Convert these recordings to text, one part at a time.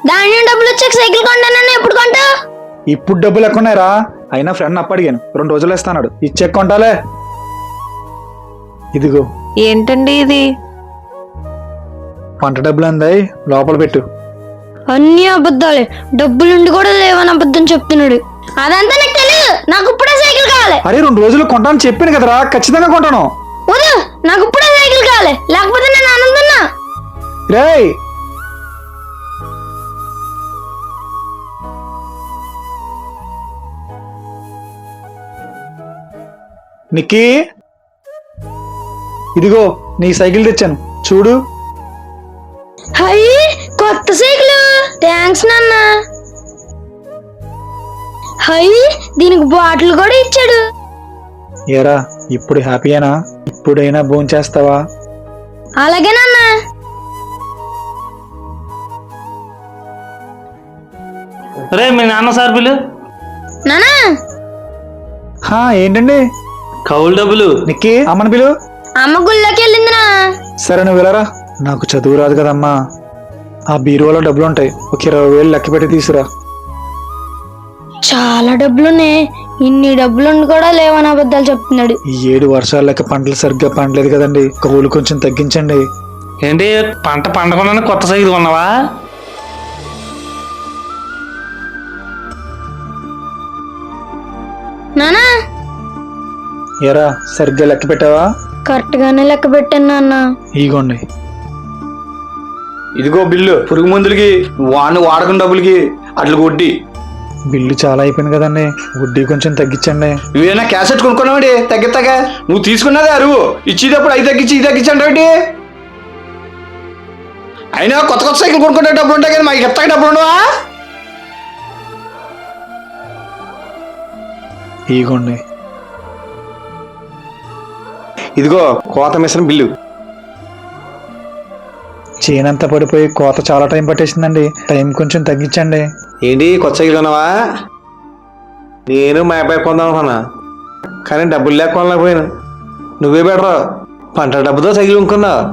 దాని డబ్బులు వచ్చాక సైకిల్ కొంటానని ఎప్పుడు కొంటా? ఇప్పుడు డబ్బులు ఎక్కున్నాయిరా. అయినా ఫ్రెండ్ అప్పడిగాను 2 రోజులు ఇస్తాడు. ఇచ్చేక్ కొంటాలే. ఇదిగో. ఏంటండి ఇది? పంట డబ్బులు అందాయి, లోపల పెట్టు. అన్ని అబద్ధాలే, డబ్బులుండి కూడా లేవని అబద్ధం చెప్తున్నాడు. అదంతా నాకు తెలియదు. నాకు ఇప్పుడే సైకిల్ కావాలి. అరే 2 రోజులు కొంటాను చెప్పాను కదరా, ఖచ్చితంగా కొంటాను. వద్దు, నాకు ఇప్పుడే సైకిల్ కావాలి, లేకపోతే నేను ఆనందన్నా. రేయ్ నిక్కీ, ఇదిగో నీ సైకిల్ తెచ్చాను చూడు. హై, కొత్త సైకిల్. థ్యాంక్స్ నాన్న. హై, దీనికి బాటిల్ కూడా ఇచ్చాడు. ఏరా ఇప్పుడు హ్యాపీయేనా? ఇప్పుడైనా భోంచేస్తావా? అలాగే నాన్న. రే మీ నాన్న సార్ బిల్లు. నానా ఏంటండి? కౌలు డబ్బులు. నిక్కీ, అమ్మని పిలు. అమ్మ గుళ్ళోకి వెళ్ళిందినా. సరే నువ్వు వెళ్ళరా. నాకు చదువు రాదు కదమ్మా. ఆ బీరువాలో డబ్బులు ఉంటాయి, ఒక 20,000 లెక్క పెట్టి తీసురా. చాలా డబ్బులున్నాయి. ఇన్ని డబ్బులుండి కూడా లేవని అబద్ధాలు చెప్తున్నాడు. ఈ 7 వర్షాల లెక్క పంటలు సరిగ్గా పండలేదు కదండి, కౌలు కొంచెం తగ్గించండి. ఏంటి పంట పండకుండా కొత్త సైకిల్ కొన్నావా? నానా ఏరా సరిగ్గా లెక్క పెట్టావా? కరెక్ట్ గానే లెక్క పెట్టాను నాన్న. ఇగోండి. ఇదిగో బిల్లు. పురుగు మందులకి, వాడిని వాడకం డబ్బులకి అట్లా కొట్టి. బిల్లు చాలా అయిపోయింది కదండి, వడ్డీ కొంచెం తగ్గించండి. నువ్వేనా క్యాసెట్ కొనుక్కున్నావండి? తగ్గిస్తాగా నువ్వు తీసుకున్నదే అరువు. ఇచ్చేటప్పుడు అవి తగ్గించి ఇది తగ్గించండి. అయినా కొత్త కొత్త సైకిల్ కొనుక్కుంటే డబ్బులు ఉంటాయి కానీ మాకు ఎత్తగా డబ్బులు ఉండవా? ఇగోండి. ఇదిగో కోత మిషన్ బిల్లు. చేనంతా పడిపోయి కోత చాలా టైం పట్టేసిందండి, టైం కొంచెం తగ్గించండి. ఏంటి కొత్త సైకిల్ కొన్నావా? నేను మా అబ్బాయి కొందాం అనుకున్నా, కానీ డబ్బులు లేక కొనలేకపోయాను. నువ్వే బెటరు, పంట డబ్బుతో సైకిల్ కొనుక్కున్నావు.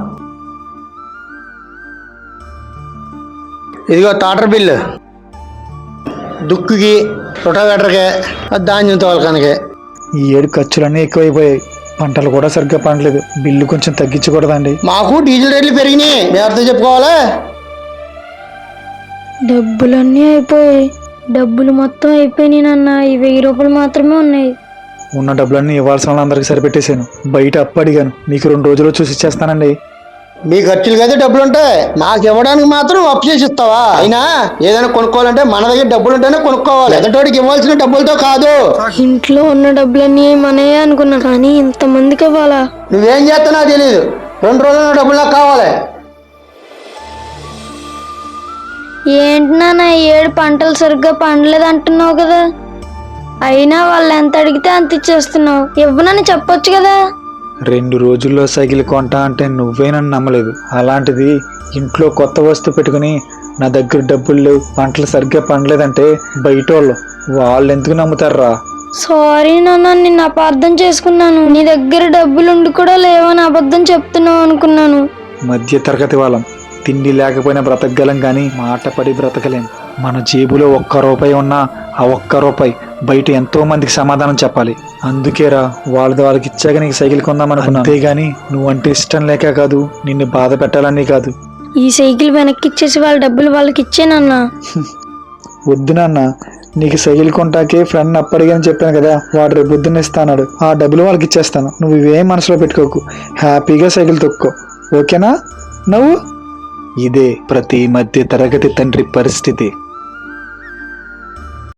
ఇదిగో టాటర్ బిల్లు. దుక్కుకి, రొటావేటర్కి, ధాన్యం తోలకానికి. ఈ 7 ఖర్చులన్నీ ఎక్కువైపోయాయి, పంటలు కూడా సరిగ్గా పండలేదు. బిల్లు కొంచెం తగ్గించకూడదండి? మాకు డీజిల్ రేట్లు పెరిగినాయి, మేము అర్థం చెప్పుకోవాలి. డబ్బులన్నీ అయిపోయాయి. డబ్బులు మొత్తం అయిపోయినాయి నాన్న. ఈ 1000 రూపాయలు మాత్రమే ఉన్నాయి. ఉన్న డబ్బులన్నీ ఇవ్వాల్సిన వాళ్ళందరికీ సరిపెట్టేశాను. బయట అప్పు అడిగాను, మీకు 2 రోజుల్లో చూసి ఇచ్చేస్తానండి. మీ ఖర్చులు కదా డబ్బులు ఉంటాయి, మాకు ఇవ్వడానికి మాత్రం అప్పు చేసి ఇస్తావా? అయినా ఏదైనా కొనుక్కోవాలంటే మన దగ్గర డబ్బులు ఉంటేనే కొనుక్కోవాలి, ఎదటోడికి ఇవ్వాల్సిన డబ్బులతో కాదు. ఇంట్లో ఉన్న డబ్బులన్నీ మనయే అనుకున్నా, కానీ ఇంతమందికి ఇవ్వాలా? నువ్వేం చేస్తున్నావు తెలియదు. 2 రోజుల డబ్బులు నాకు కావాలి. ఏంటి నాన్న, 7 పంటలు సరిగ్గా పండలేదు అంటున్నావు కదా, అయినా వాళ్ళు ఎంత అడిగితే అంత ఇచ్చేస్తున్నావు. ఇవ్వనని చెప్పొచ్చు కదా. 2 రోజుల్లో సైకిల్ కొంటా అంటే నువ్వే నన్ను నమ్మలేదు. అలాంటిది ఇంట్లో కొత్త వస్తువు పెట్టుకుని నా దగ్గర డబ్బులు లేవు, పంటలు సరిగ్గా పండలేదంటే బయట వాళ్ళు ఎందుకు నమ్ముతారా? సారీ నాన్న, నిన్ను అపార్థం చేసుకున్నాను. నీ దగ్గర డబ్బులుండి కూడా లేవని అబద్ధం చెప్తున్నావు అనుకున్నాను. మధ్య తరగతి వాళ్ళం, తిండి లేకపోయినా బ్రతకగలం కానీ మాట పడి బ్రతకలేం. మన జేబులో 1 రూపాయి ఉన్నా ఆ 1 రూపాయి బయట ఎంతో మందికి సమాధానం చెప్పాలి. అందుకేరా వాళ్ళకి ఇచ్చాక నీకు సైకిల్ కొందామనుకున్నా, అంతేగాని నువ్వంటే ఇష్టం లేక కాదు, నిన్ను బాధ పెట్టాలని కాదు. ఈ సైకిల్ వెనక్కి ఇచ్చేసి వాళ్ళ డబ్బులు వాళ్ళకి ఇచ్చేనన్నా. వద్దు నాన్న, నీకు సైకిల్ కొంటాకే ఫ్రెండ్ అప్పడిగని చెప్పాను కదా, వాడు రేపు పొద్దున్న ఇస్తాడు. ఆ డబ్బులు వాళ్ళకి ఇచ్చేస్తాను. నువ్వు ఇవేం మనసులో పెట్టుకోకు, హ్యాపీగా సైకిల్ తొక్కో, ఓకేనా? నువ్వు ఇదే ప్రతి మధ్య తరగతి తండ్రి పరిస్థితి.